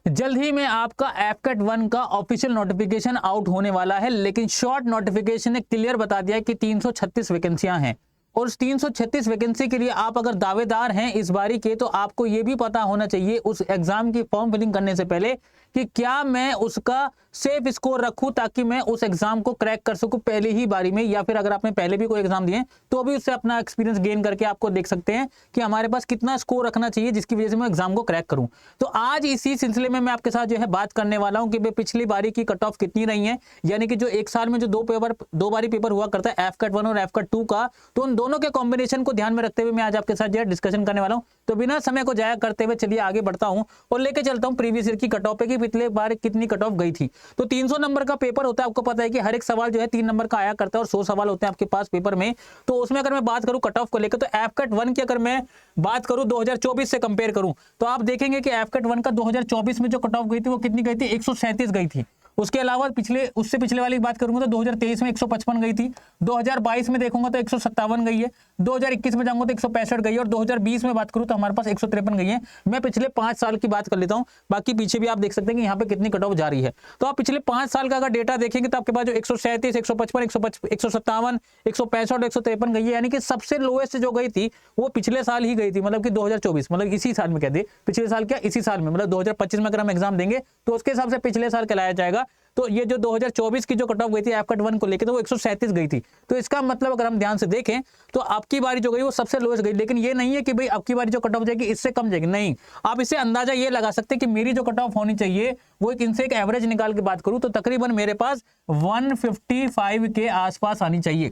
जल्द ही में आपका एफकेट 1 का ऑफिशियल नोटिफिकेशन आउट होने वाला है, लेकिन शॉर्ट नोटिफिकेशन ने क्लियर बता दिया है कि 336 वैकेंसियां हैं और उस 336 वैकेंसी के लिए आप अगर दावेदार हैं इस बारी के, तो आपको यह भी पता होना चाहिए उस एग्जाम की फॉर्म फिलिंग करने से पहले कि क्या मैं उसका सेफ स्कोर रखूं ताकि मैं उस एग्जाम को क्रैक कर सकूं पहले ही बारी में, या फिर अगर आपने पहले भी कोई एग्जाम दिए तो भी उससे अपना एक्सपीरियंस गेन करके आपको देख सकते हैं कि हमारे पास कितना स्कोर रखना चाहिए जिसकी वजह से मैं एग्जाम को क्रैक करूं। तो आज इसी सिलसिले में मैं आपके साथ जो है बात करने वाला हूं कि भाई पिछली बारी की कट ऑफ कितनी रही है, यानी कि जो एक साल में जो दो बारी पेपर हुआ करता है एफकेट 1 और एफकेट 2 का, तो उन दोनों के कॉम्बिनेशन को ध्यान में रखते हुए मैं आज आपके साथ जो है डिस्कशन करने वाला हूं। तो बिना समय को जाया करते हुए चलिए आगे बढ़ता हूं और लेके चलता हूं प्रीवियस ईयर की कट ऑफ पे कि पिछले बार कितनी कट ऑफ गई थी। तो 300 नंबर का पेपर होता है, आपको पता है कि हर एक सवाल जो है 3 नंबर का आया करता है और 100 सवाल होते हैं आपके पास पेपर में। तो उसमें अगर मैं बात करूं कट ऑफ को लेकर, तो एफकेट 1 की अगर मैं बात करूं 2024 से कंपेयर करूं, तो आप देखेंगे कि एफकेट 1 का 2024 में जो कट ऑफ गई थी वो कितनी गई थी, 137 गई थी। उसके अलावा उससे पिछले वाली बात करूंगा तो 2023 में 155 गई थी, 2022 में देखूंगा तो 157 गई है, 2021 में जाऊंगा तो 165 गई है और 2020 में बात करूं तो हमारे पास 153 गई है। मैं पिछले 5 साल की बात कर लेता हूं, बाकी पीछे भी आप देख सकते हैं कि यहाँ पे कितनी कट ऑफ जा रही है। तो आप पिछले 5 साल का अगर डेटा देखेंगे तो आपके पास जो 137, 155, 157, 165, 153 गई है, यानी कि सबसे लोएस्ट जो गई थी वो पिछले साल ही गई थी, मतलब कि 2024, मतलब इसी साल में कहते, पिछले साल क्या इसी साल में, मतलब 2025 में अगर हम एग्जाम देंगे तो उसके हिसाब से पिछले साल कहलाया जाएगा। तो ये जो 2024 की जो कट ऑफ गई थी एफकेट 1 को लेकर, तो वो 137 गई थी। तो इसका मतलब अगर हम ध्यान से देखें तो आपकी बारी जो गई वो सबसे लोएस्ट गई, लेकिन ये नहीं है कि भाई आपकी बारी जो कट ऑफ जाएगी इससे कम जाएगी, नहीं। आप इससे अंदाजा ये लगा सकते हैं कि मेरी जो कट ऑफ होनी चाहिए वो इनसे एक एवरेज निकाल के बात करूं तो तकरीबन मेरे पास 155 के आसपास आनी चाहिए,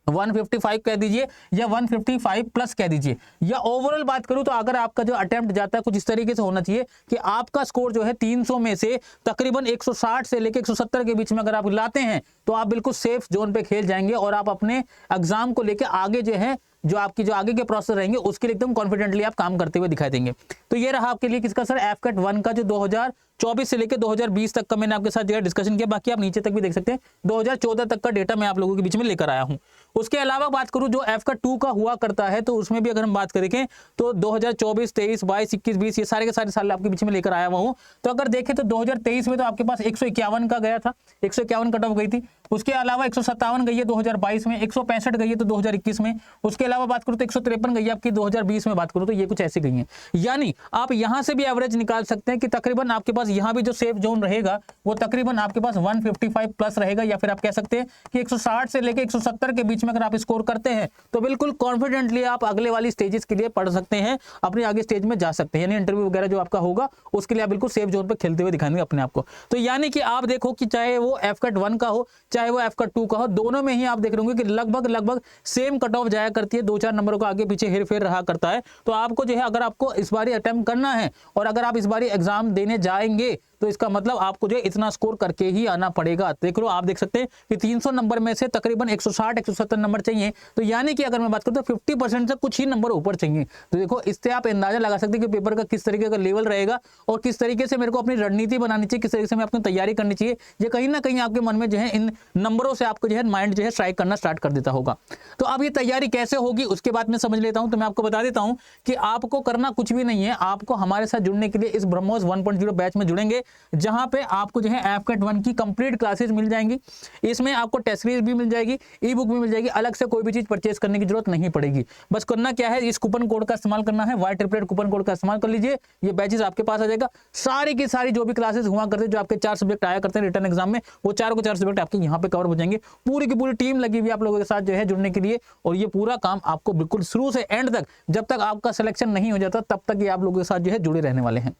155 कह दीजिए या 155 प्लस कह दीजिए। या ओवरऑल बात करूं तो अगर आपका जो अटेम्प्ट जाता है कुछ इस तरीके से होना चाहिए कि आपका स्कोर जो है 300 में से तकरीबन 160 से लेकर 170 के बीच में अगर आप लाते हैं तो आप बिल्कुल सेफ जोन पे खेल जाएंगे और आप अपने एग्जाम को लेकर आगे जो है जो आपकी जो आगे के प्रोसेस रहेंगे उसके लिए एकदम कॉन्फिडेंटली आप काम करते हुए दिखाई देंगे। तो ये रहा आपके लिए किसका सर, एफकेट 1 का जो 2024 से लेकर 2020 तक का मैंने आपके साथ जो है डिस्कशन किया। बाकी आप नीचे तक भी देख सकते हैं 2014 तक का डेटा मैं आप लोगों के बीच में लेकर आया हूं। उसके अलावा बात करूं जो एफकेट 2 का हुआ करता है तो उसमें भी अगर हम बात करें तो 2024, 23, 22, 21, 20 ये सारे के सारे साल आपके बीच में लेकर आया हुआ हूं। तो अगर देखें तो 2023 में तो आपके पास 151 का गया था, 151 कट ऑफ गई थी। उसके अलावा 157 गई है 2022 में, 165 गई है तो 2021 में। उसके अलावा बात करूं तो 153 गई है आपकी 2020 में बात करूं तो ये कुछ ऐसी गई है। यानी आप यहां से भी एवरेज निकाल सकते हैं कि तकरीबन आपके पास यहां भी जो सेफ जोन रहेगा वो तकरीबन आपके पास 155 प्लस रहेगा, या फिर आप कह सकते हैं कि 160 से लेकर 170 के बीच में अगर आप स्कोर करते हैं तो बिल्कुल कॉन्फिडेंटली आप अगले वाली स्टेजेस के लिए पढ़ सकते हैं, अपने आगे स्टेज में जा सकते हैं, यानी इंटरव्यू वगैरह जो आपका होगा उसके लिए आप बिल्कुल सेफ जोन पर खेलते हुए दिखाएंगे अपने आप को। तो यानी कि आप देखो कि चाहे वो एफकेट 1 का हो चाहे वो एफकेट 2 का हो, दोनों में ही आप देख रहे होंगे कि लगभग सेम कट ऑफ जाया करती है, 2-4 नंबरों का आगे पीछे हेर फेर रहा करता है। तो आपको जो है अगर आपको इस बारी अटेम्प्ट करना है और अगर आप इस बारी एग्जाम देने जाएंगे तो इसका मतलब आपको जो इतना स्कोर करके ही आना पड़ेगा। देख लो आप देख सकते हैं कि 300 नंबर में से तकरीबन 160-170 नंबर चाहिए, तो यानी कि अगर मैं बात करूं तो 50% से कुछ ही नंबर ऊपर चाहिए। तो देखो इससे आप अंदाजा लगा सकते हैं कि पेपर का किस तरीके का लेवल रहेगा और किस तरीके से मेरे को अपनी रणनीति बनानी चाहिए, किस तरीके से मैं अपनी तैयारी करनी चाहिए। ये कहीं ना कहीं आपके मन में जो है इन नंबरों से आपको जो है माइंड जो है स्ट्राइक करना स्टार्ट कर देता होगा। तो अब ये तैयारी कैसे होगी उसके बाद में समझ लेता हूं। तो मैं आपको बता देता हूं कि आपको करना कुछ भी नहीं है, आपको हमारे साथ जुड़ने के लिए इस ब्रह्मोस 1.0 बैच में जुड़ेंगे, जहां पे आपको जो है एफकेट 1 की कंप्लीट क्लासेस मिल जाएंगी। इसमें आपको टेस्ट सीरीज भी मिल जाएगी, ई बुक भी मिल जाएगी, अलग से कोई भी चीज परचेज करने की जरूरत नहीं पड़ेगी। बस करना क्या है, इस कूपन कोड का इस्तेमाल करना है, Y888 कूपन कोड का इस्तेमाल कर लीजिए, ये बैचेस आपके पास आ जाएगा। सारी की सारी जो भी क्लासेस हुआ करते हैं, जो आपके 4 सब्जेक्ट आया करते हैं रिटर्न एग्जाम में, वो 4 को 4 सब्जेक्ट आपके यहाँ पे कवर हो जाएंगे। पूरी की पूरी टीम लगी हुई आप लोगों के साथ जो है जुड़ने के लिए, और ये पूरा काम आपको बिल्कुल शुरू से एंड तक, जब तक आपका सिलेक्शन नहीं हो जाता तब तक ये आप लोगों के साथ जो है जुड़े रहने वाले हैं।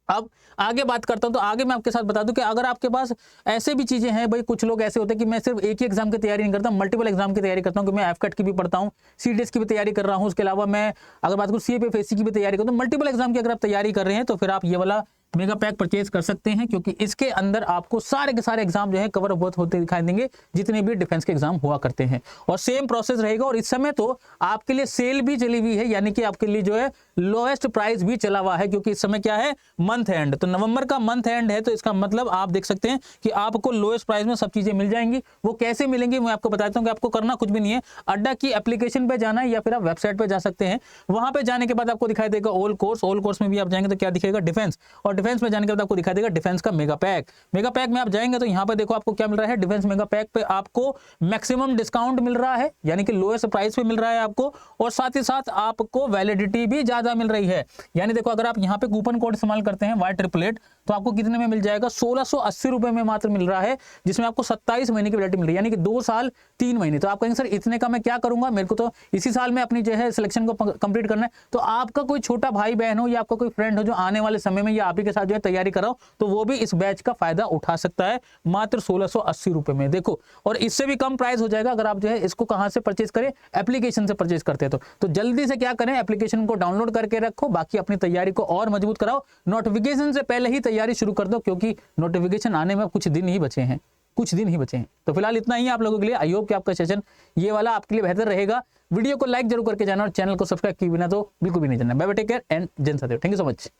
अब आगे बात करता हूं तो आगे मैं आपके साथ बता दूं कि अगर आपके पास ऐसे भी चीजें हैं, भाई कुछ लोग ऐसे होते हैं कि मैं सिर्फ एक ही एग्जाम की तैयारी नहीं करता, मल्टीपल एग्जाम की तैयारी करता हूं, कि मैं एफकेट की भी पढ़ता हूं, सीडीएस की भी तैयारी कर रहा हूं, उसके अलावा मैं अगर बात करूं सीएपीएफएससी की भी तैयारी करता हूं। मल्टीपल एग्जाम की अगर आप तैयारी कर रहे हैं तो फिर आप ये वाला मेगा पैक परचेज कर सकते हैं, क्योंकि इसके अंदर आपको सारे के सारे एग्जाम जो है कवर होते दिखाई देंगे, जितने भी डिफेंस के एग्जाम हुआ करते हैं, और सेम प्रोसेस रहेगा। और इस समय तो आपके लिए सेल भी चली हुई है, यानी कि आपके लिए जो है लोएस्ट प्राइस भी चला हुआ है, क्योंकि इस समय क्या है, मंथ एंड, तो नवंबर का मंथ एंड है, तो इसका मतलब आप देख सकते हैं कि आपको लोएस्ट प्राइस में सब चीजें मिल जाएंगी। वो कैसे मिलेंगी मैं आपको बताता हूं कि आपको करना कुछ भी नहीं है, अड्डा की एप्लीकेशन पे जाना है या फिर आप वेबसाइट पे जा सकते हैं। वहां पे जाने के बाद आपको दिखाई देगा ऑल कोर्स, ऑल कोर्स में भी आप जाएंगे तो क्या दिखेगा, डिफेंस, और डिफेंस में जाने के बाद आपको दिखाई देगा डिफेंस का मेगा पैक। मेगा पैक में आप जाएंगे तो यहाँ पे देखो आपको क्या मिल रहा है, डिफेंस मेगा पैक पे आपको मैक्सिमम डिस्काउंट मिल रहा है, यानी कि लोएस्ट प्राइस पे मिल रहा है आपको, और साथ ही साथ आपको वैलिडिटी भी ज्यादा मिल रही है। यानी देखो अगर आप यहाँ पे कूपन कोड इस्तेमाल करते हैं Y888 तो आपको कितने में मिल जाएगा, 1680 रुपए में मात्र मिल रहा है, जिसमें आपको 27 महीने की वैलिडिटी मिल रही है, यानी कि 2 साल 3 महीने। तो आप कहेंगे सर इतने का मैं क्या करूंगा, मेरे को तो इसी साल में अपनी जो है सिलेक्शन को कंप्लीट करना है। तो आपका कोई छोटा भाई बहन हो या आपका कोई फ्रेंड हो जो आने वाले समय में या आप ही के साथ जो है तैयारी कराओ, तो वो भी इस बैच का फायदा उठा सकता है मात्र 1680 रुपए में। देखो, और इससे भी कम प्राइस हो जाएगा अगर आप जो है इसको कहां से परचेज करें, एप्लीकेशन से परचेज करते हैं तो जल्दी से क्या करें, एप्लीकेशन को डाउनलोड करके रखो, बाकी अपनी तैयारी को और मजबूत कराओ। नोटिफिकेशन से पहले ही तैयारी शुरू कर दो, क्योंकि नोटिफिकेशन आने में कुछ दिन ही बचे हैं, कुछ दिन ही बचे हैं। तो फिलहाल इतना ही आप लोगों के लिए। आई होप कि आपका सेशन ये वाला आपके लिए बेहतर रहेगा। वीडियो को लाइक जरूर करके जाना और चैनल को सब्सक्राइब किए बिना तो बिल्कुल भी नहीं जाना। Bye bye, take care and जय हिंद साथियों, थैंक यू सो मच।